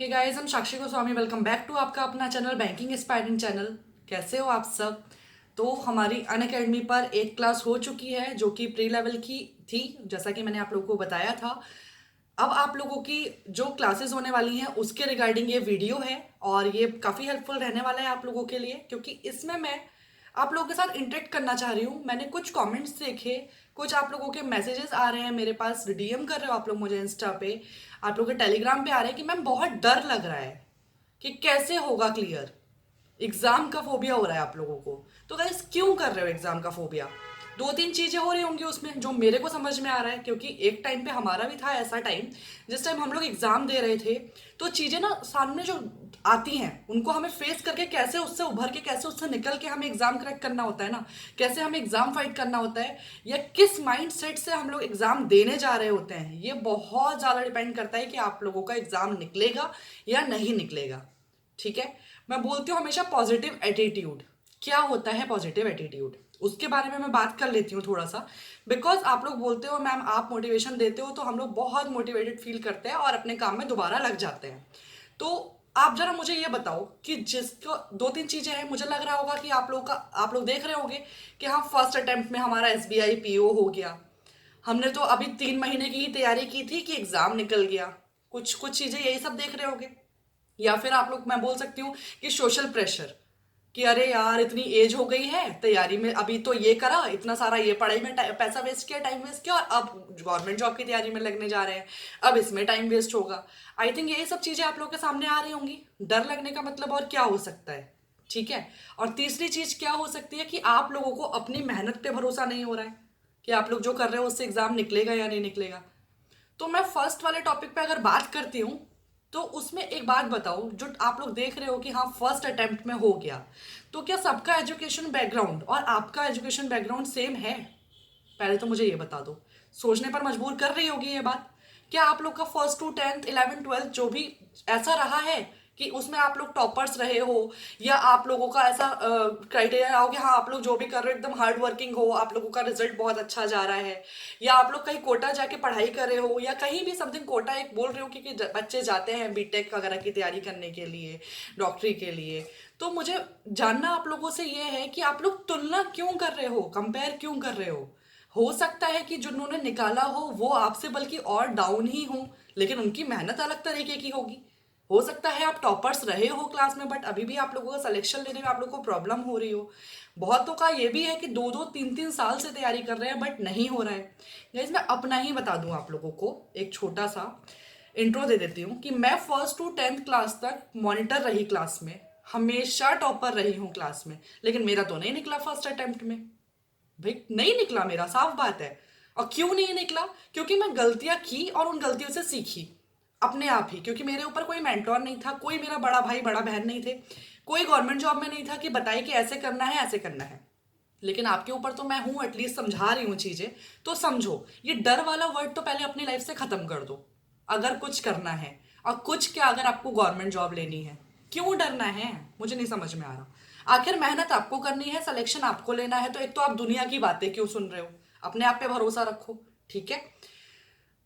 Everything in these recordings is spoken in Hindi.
हे गाइस, हम साक्षी गोस्वामी। वेलकम बैक टू आपका अपना चैनल बैंकिंग इंस्पायरिंग चैनल। कैसे हो आप सब? तो हमारी अनअकैडमी पर एक क्लास हो चुकी है जो कि प्री लेवल की थी, जैसा कि मैंने आप लोगों को बताया था। अब आप लोगों की जो क्लासेस होने वाली हैं उसके रिगार्डिंग ये वीडियो है और ये काफ़ी हेल्पफुल रहने वाला है आप लोगों के लिए, क्योंकि इसमें मैं आप लोगों के साथ इंटरेक्ट करना चाह रही हूँ। मैंने कुछ कमेंट्स देखे, कुछ आप लोगों के मैसेजेस आ रहे हैं मेरे पास, डीएम कर रहे हो आप लोग मुझे इंस्टा पे, आप लोगों के टेलीग्राम पे आ रहे हैं कि मैम बहुत डर लग रहा है कि कैसे होगा क्लियर। एग्जाम का फोबिया हो रहा है आप लोगों को। तो गाइस, क्यों कर रहे हो एग्जाम का फोबिया? दो तीन चीजें हो रही होंगी उसमें जो मेरे को समझ में आ रहा है, क्योंकि एक टाइम पे हमारा भी था ऐसा टाइम जिस टाइम हम लोग एग्जाम दे रहे थे। तो चीजें ना सामने जो आती हैं उनको हमें फेस करके कैसे उससे उभर के, कैसे उससे निकल के हमें एग्जाम क्रैक करना होता है ना, कैसे हमें एग्जाम फाइट करना होता है, या किस माइंड सेट से हम लोग एग्जाम देने जा रहे होते हैं, ये बहुत ज्यादा डिपेंड करता है कि आप लोगों का एग्जाम निकलेगा या नहीं निकलेगा। ठीक है। मैं बोलती हूँ हमेशा पॉजिटिव एटीट्यूड। क्या होता है पॉजिटिव एटीट्यूड, उसके बारे में मैं बात कर लेती हूँ थोड़ा सा। बिकॉज आप लोग बोलते हो मैम आप मोटिवेशन देते हो, तो हम लोग बहुत मोटिवेटेड फील करते हैं और अपने काम में दोबारा लग जाते हैं। तो आप जरा मुझे ये बताओ कि जिसको दो तीन चीजें हैं, मुझे लग रहा होगा कि आप लोग देख रहे होंगे कि हाँ फर्स्ट अटेम्प्ट में हमारा एसबीआई पीओ हो गया। हमने तो अभी 3 महीने की ही तैयारी की थी कि एग्जाम निकल गया। कुछ कुछ चीजें यही सब देख रहे होंगे। या फिर आप लोग, मैं बोल सकती हूँ कि सोशल प्रेशर, कि अरे यार इतनी एज हो गई है, तैयारी में अभी तो ये करा, इतना सारा ये पढ़ाई में पैसा वेस्ट किया, टाइम वेस्ट किया, और अब गवर्नमेंट जॉब की तैयारी में लगने जा रहे हैं, अब इसमें टाइम वेस्ट होगा। आई थिंक यही सब चीजें आप लोग के सामने आ रही होंगी। डर लगने का मतलब और क्या हो सकता है? ठीक है। और तीसरी चीज क्या हो सकती है कि आप लोगों को अपनी मेहनत पे भरोसा नहीं हो रहा है कि आप लोग जो कर रहे हो उससे एग्जाम निकलेगा या नहीं निकलेगा। तो मैं फर्स्ट वाले टॉपिक पे अगर बात करती हूँ, तो उसमें एक बात बताओ, जो आप लोग देख रहे हो कि हाँ फर्स्ट अटेम्प्ट में हो गया, तो क्या सबका एजुकेशन बैकग्राउंड और आपका एजुकेशन बैकग्राउंड सेम है? पहले तो मुझे ये बता दो। सोचने पर मजबूर कर रही होगी ये बात। क्या आप लोग का first to tenth eleven twelfth जो भी ऐसा रहा है कि उसमें आप लोग टॉपर्स रहे हो, या आप लोगों का ऐसा क्राइटेरिया रहा हो कि हाँ आप लोग जो भी कर रहे हो एकदम हार्ड वर्किंग हो, आप लोगों का रिजल्ट बहुत अच्छा जा रहा है, या आप लोग कहीं कोटा जाके पढ़ाई कर रहे हो, या कहीं भी समथिंग कोटा एक बोल रहे हो कि बच्चे जाते हैं बीटेक वगैरह की तैयारी करने के लिए, डॉक्टरी के लिए। तो मुझे जानना आप लोगों से ये है कि आप लोग तुलना क्यों कर रहे हो, कंपेयर क्यों कर रहे हो सकता है कि जिन्होंने निकाला हो वो आपसे बल्कि और डाउन ही हो, लेकिन उनकी मेहनत अलग तरीके की होगी। हो सकता है आप टॉपर्स रहे हो क्लास में, बट अभी भी आप लोगों का सिलेक्शन लेने में आप लोगों को प्रॉब्लम हो रही हो। बहुतों का ये भी है कि दो दो तीन तीन साल से तैयारी कर रहे हैं बट नहीं हो रहा है। गाइस, मैं अपना ही बता दूं आप लोगों को, एक छोटा सा इंट्रो दे देती हूँ कि मैं फर्स्ट टू टेंथ क्लास तक मॉनिटर रही क्लास में, हमेशा टॉपर रही हूँ क्लास में, लेकिन मेरा तो नहीं निकला फर्स्ट अटेम्प्ट में। भाई नहीं निकला मेरा, साफ बात है। और क्यों नहीं निकला? क्योंकि मैं गलतियां की और उन गलतियों से सीखी अपने आप ही, क्योंकि मेरे ऊपर कोई मेंटोर नहीं था, कोई मेरा बड़ा भाई बड़ा बहन नहीं थे, कोई गवर्नमेंट जॉब में नहीं था कि बताए कि ऐसे करना है ऐसे करना है। लेकिन आपके ऊपर तो मैं हूं, एटलीस्ट समझा रही हूँ चीजें। तो समझो, ये डर वाला वर्ड तो पहले अपनी लाइफ से खत्म कर दो। अगर कुछ करना है, और कुछ क्या, अगर आपको गवर्नमेंट जॉब लेनी है, क्यों डरना है? मुझे नहीं समझ में आ रहा। आखिर मेहनत आपको करनी है, सिलेक्शन आपको लेना है, तो एक तो आप दुनिया की बातें क्यों सुन रहे हो? अपने आप पे भरोसा रखो। ठीक है।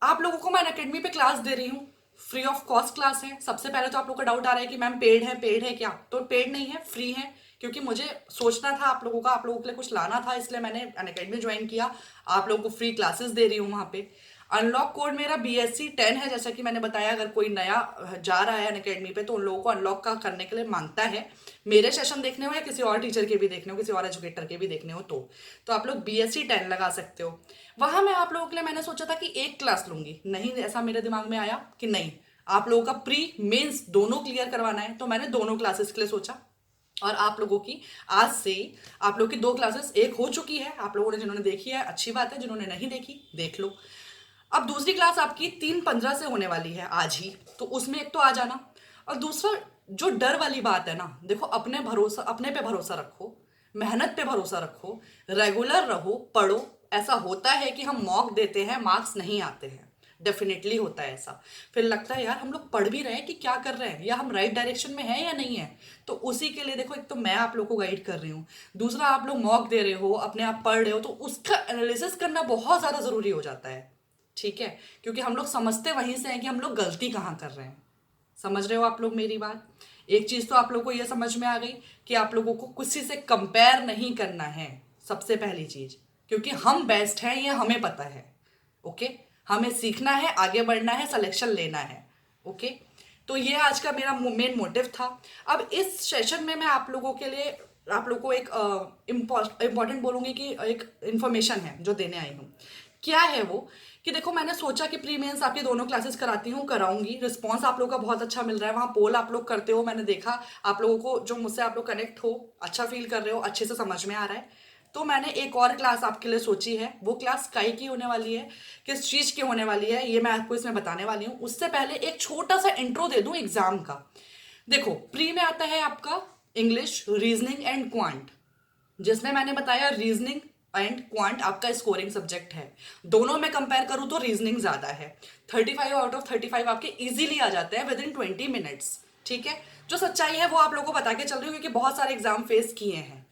आप लोगों को मैं अकेडमी पे क्लास दे रही हूँ, फ्री ऑफ कॉस्ट क्लास है। सबसे पहले तो आप लोगों का डाउट आ रहा है कि मैम पेड है क्या? तो पेड नहीं है, फ्री है। क्योंकि मुझे सोचना था आप लोगों का, आप लोगों के लिए कुछ लाना था, इसलिए मैंने अनअकैडमी ज्वाइन किया। आप लोगों को फ्री क्लासेस दे रही हूँ वहाँ पे। अनलॉक कोड मेरा BSc 10 है, जैसा कि मैंने बताया। अगर कोई नया जा रहा है अनअकैडमी पे तो उन लोगों को अनलॉक का करने के लिए मांगता है। मेरे सेशन देखने हो या किसी और टीचर के भी देखने हो, किसी और एजुकेटर के भी देखने हो, तो आप लोग BSc 10 लगा सकते हो। वहां मैं आप लोगों के लिए मैंने सोचा था कि एक क्लास लूंगी, नहीं ऐसा मेरे दिमाग में आया कि नहीं, आप लोगों का प्री मेंस दोनों क्लियर करवाना है, तो मैंने दोनों क्लासेस के लिए सोचा। और आप लोगों की आज से आप लोगों की दो क्लासेस एक हो चुकी है। आप लोगों ने जिन्होंने देखी है अच्छी बात है, जिन्होंने नहीं देखी देख लो। अब दूसरी क्लास आपकी 3/15 से होने वाली है आज ही, तो उसमें एक तो आ जाना। और दूसरा, जो डर वाली बात है ना, देखो अपने पे भरोसा रखो, मेहनत पे भरोसा रखो, रेगुलर रहो, पढ़ो। ऐसा होता है कि हम मॉक देते हैं, मार्क्स नहीं आते हैं, डेफिनेटली होता है ऐसा। फिर लगता है यार हम लोग पढ़ भी रहे हैं कि क्या कर रहे हैं, या हम राइट डायरेक्शन में हैं या नहीं है। तो उसी के लिए देखो, एक तो मैं आप लोग को गाइड कर रही हूँ, दूसरा आप लोग मॉक दे रहे हो, अपने आप पढ़ रहे हो, तो उसका एनालिसिस करना बहुत ज्यादा जरूरी हो जाता है। ठीक है। क्योंकि हम लोग समझते वहीं से हैं कि हम लोग गलती कहाँ कर रहे हैं। समझ रहे हो आप लोग मेरी बात? एक चीज तो आप लोग को ये समझ में आ गई कि आप लोगों को किसी से कंपेयर नहीं करना है, सबसे पहली चीज, क्योंकि हम बेस्ट हैं ये हमें पता है। ओके, हमें सीखना है, आगे बढ़ना है, सिलेक्शन लेना है। ओके, तो ये आज का मेरा मेन मोटिव था। अब इस सेशन में मैं आप लोगों के लिए, आप लोगों को एक इम्पॉर्टेंट बोलूंगी कि एक इन्फॉर्मेशन है जो देने आई हूँ। क्या है वो, कि देखो मैंने सोचा कि प्री मेंस आपकी दोनों क्लासेस कराती हूँ, कराऊंगी। रिस्पांस आप लोगों का बहुत अच्छा मिल रहा है, वहाँ पोल आप लोग करते हो, मैंने देखा आप लोगों को, जो मुझसे आप लोग कनेक्ट हो, अच्छा फील कर रहे हो, अच्छे से समझ में आ रहा है। तो मैंने एक और क्लास आपके लिए सोची है। वो क्लास काई की होने वाली है, किस चीज़ की होने वाली है, ये मैं आपको इसमें बताने वाली हूँ। उससे पहले एक छोटा सा इंट्रो दे दूँ एग्जाम का। देखो, प्री में आता है आपका इंग्लिश, रीजनिंग एंड क्वांट, जिसमें मैंने बताया रीजनिंग एंड क्वांट आपका स्कोरिंग सब्जेक्ट है। दोनों में कंपेयर करूं तो रीजनिंग ज्यादा है। 35 आउट ऑफ 35 आपके इजीली आ जाते हैं विद इन 20 मिनट्स। ठीक है, जो सच्चाई है वो आप लोगों को बता के चल रही हूँ, क्योंकि बहुत सारे एग्जाम फेस किए हैं।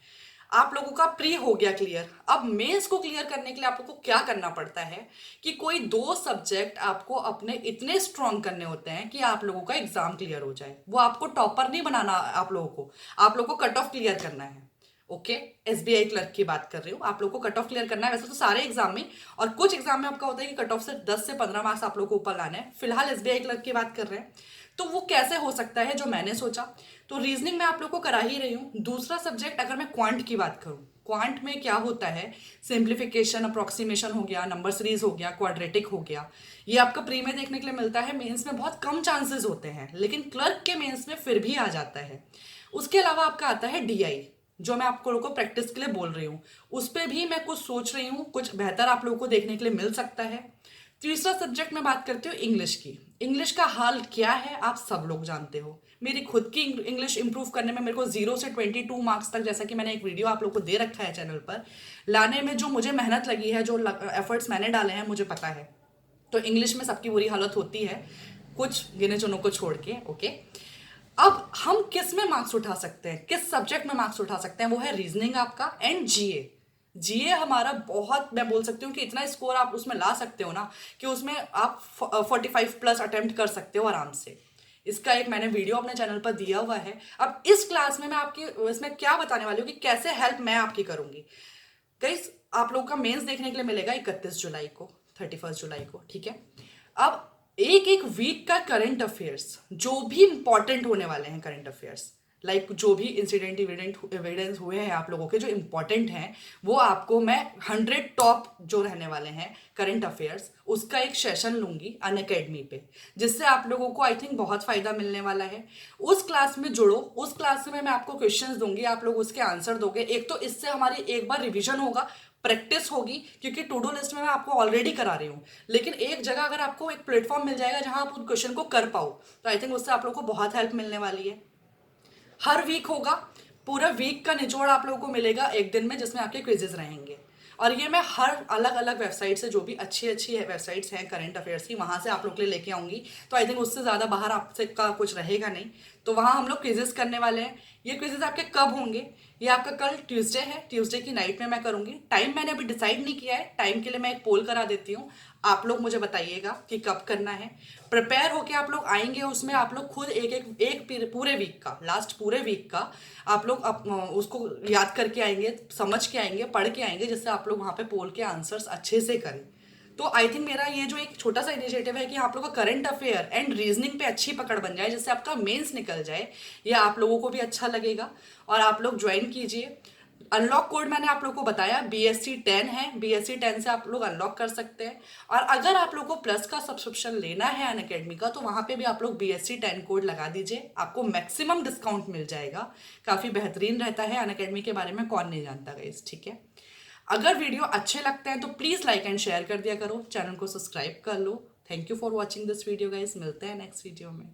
आप लोगों का प्री हो गया क्लियर। अब मेंस को क्लियर करने के लिए आप लोगों को क्या करना पड़ता है कि कोई 2 सब्जेक्ट आपको अपने इतने स्ट्रांग करने होते हैं कि आप लोगों का एग्जाम क्लियर हो जाए। वो आपको टॉपर नहीं बनाना, आप लोगों को कट ऑफ क्लियर करना है। ओके, एसबीआई क्लर्क की बात कर रही हूँ, आप लोग को कट ऑफ क्लियर करना है। वैसे तो सारे एग्जाम में, और कुछ एग्जाम में आपका होता है कि कट ऑफ से 10 से 15 मार्क्स आप लोग को ऊपर लाना है। फिलहाल एसबीआई क्लर्क की बात कर रहे हैं। तो वो कैसे हो सकता है, जो मैंने सोचा, तो रीजनिंग में आप लोग को करा ही रही हूँ। दूसरा सब्जेक्ट अगर मैं क्वांट की बात करूँ, क्वांट में क्या होता है, सिंप्लीफिकेशन, अप्रोक्सीमेशन हो गया, नंबर सीरीज हो गया, क्वाड्रेटिक हो गया, ये आपका प्री में देखने के लिए मिलता है। मेंस में बहुत कम चांसेस होते हैं, लेकिन क्लर्क के मेंस में फिर भी आ जाता है। उसके अलावा आपका आता है डीआई, जो मैं आप लोगों को प्रैक्टिस के लिए बोल रही हूँ। उस पर भी मैं कुछ सोच रही हूँ, कुछ बेहतर आप लोगों को देखने के लिए मिल सकता है। तीसरा सब्जेक्ट मैं बात करती हूँ इंग्लिश की। इंग्लिश का हाल क्या है आप सब लोग जानते हो। मेरी खुद की इंग्लिश इंप्रूव करने में मेरे को 0 से 22 मार्क्स तक, जैसा कि मैंने एक वीडियो आप लोग को दे रखा है चैनल पर, लाने में जो मुझे मेहनत लगी है, जो एफर्ट्स मैंने डाले हैं, मुझे पता है। तो इंग्लिश में सबकी बुरी हालत होती है, कुछ गिने चुनों को छोड़ के। ओके, अब हम किस में मार्क्स उठा सकते हैं, किस सब्जेक्ट में मार्क्स उठा सकते हैं, वो है रीजनिंग आपका एंड जीए। जीए हमारा बहुत, मैं बोल सकती हूँ कि इतना स्कोर आप उसमें ला सकते हो ना, कि उसमें आप 45+ अटेम्प्ट कर सकते हो आराम से। इसका एक मैंने वीडियो अपने चैनल पर दिया हुआ है। अब इस क्लास में मैं आपकी इसमें क्या बताने वाली हूँ कि कैसे हेल्प मैं आपकी करूंगी। गाइस, आप लोगों का मेंस देखने के लिए मिलेगा 31 जुलाई को, 31 जुलाई को। ठीक है, अब एक एक वीक का करंट अफेयर्स, जो भी इंपॉर्टेंट होने वाले हैं करंट अफेयर्स, लाइक जो भी इंसिडेंट एविडेंस हुए हैं आप लोगों के, जो इंपॉर्टेंट हैं, वो आपको मैं 100 टॉप जो रहने वाले हैं करंट अफेयर्स, उसका एक सेशन लूंगी अनअकैडमी पे, जिससे आप लोगों को आई थिंक बहुत फायदा मिलने वाला है। उस क्लास में जुड़ो, उस क्लास में मैं आपको क्वेश्चंस दूंगी, आप लोग उसके आंसर दोगे। एक तो इससे हमारी एक बार रिविजन होगा, प्रैक्टिस होगी, क्योंकि टू डू लिस्ट में मैं आपको ऑलरेडी करा रही हूँ, लेकिन एक जगह अगर आपको एक प्लेटफॉर्म मिल जाएगा जहां आप उन क्वेश्चन को कर पाओ, तो आई थिंक उससे आप लोग को बहुत हेल्प मिलने वाली है। हर वीक होगा, पूरा वीक का निचोड़ आप लोगों को मिलेगा एक दिन में, जिसमें आपके क्विजेज रहेंगे। और ये मैं हर अलग अलग वेबसाइट से, जो भी अच्छी अच्छी वेबसाइट्स हैं करंट अफेयर्स की, वहाँ से आप लोग के लिए लेके आऊँगी। तो आई थिंक उससे ज़्यादा बाहर आपसे का कुछ रहेगा नहीं। तो वहाँ हम लोग क्विजेस करने वाले हैं। ये क्विजेस आपके कब होंगे, ये आपका कल ट्यूसडे है, ट्यूसडे की नाइट में मैं करूँगी। टाइम मैंने अभी डिसाइड नहीं किया है, टाइम के लिए मैं एक पोल करा देती हूँ, आप लोग मुझे बताइएगा कि कब करना है। प्रिपेयर होके आप लोग आएंगे, उसमें आप लोग खुद एक पूरे वीक का, लास्ट पूरे वीक का आप लोग उसको याद करके आएंगे, समझ के आएंगे, पढ़ के आएंगे, जिससे आप लोग वहाँ पे पोल के आंसर्स अच्छे से करें। तो आई थिंक मेरा ये जो एक छोटा सा इनिशिएटिव है कि आप लोगों का करंट अफेयर एंड रीजनिंग पे अच्छी पकड़ बन जाए, जिससे आपका मेंस निकल जाए, ये आप लोगों को भी अच्छा लगेगा। और आप लोग ज्वाइन कीजिए। अनलॉक कोड मैंने आप लोग को बताया, BSc 10 है, BSc 10 से आप लोग अनलॉक कर सकते हैं। और अगर आप लोग को प्लस का सब्सक्रिप्शन लेना है अनअकैडमी का, तो वहाँ पे भी आप लोग BSc 10 कोड लगा दीजिए, आपको मैक्सिमम डिस्काउंट मिल जाएगा। काफ़ी बेहतरीन रहता है, अनअकैडमी के बारे में कौन नहीं जानता गाइस। ठीक है, अगर वीडियो अच्छे लगते हैं तो प्लीज़ लाइक एंड शेयर कर दिया करो, चैनल को सब्सक्राइब कर लो। Thank you for watching this video guys, मिलते हैं नेक्स्ट वीडियो में।